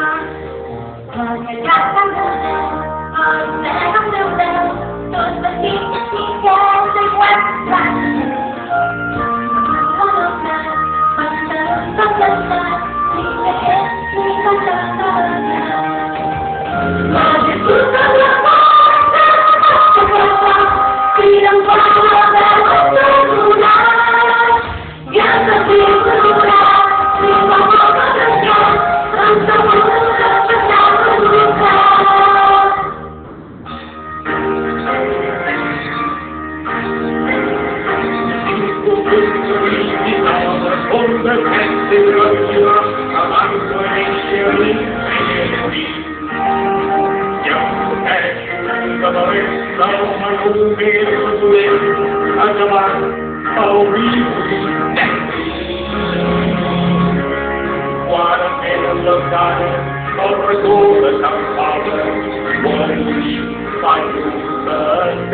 Hanya kata muda, orang muda, terus bertiga sekuat. What do you find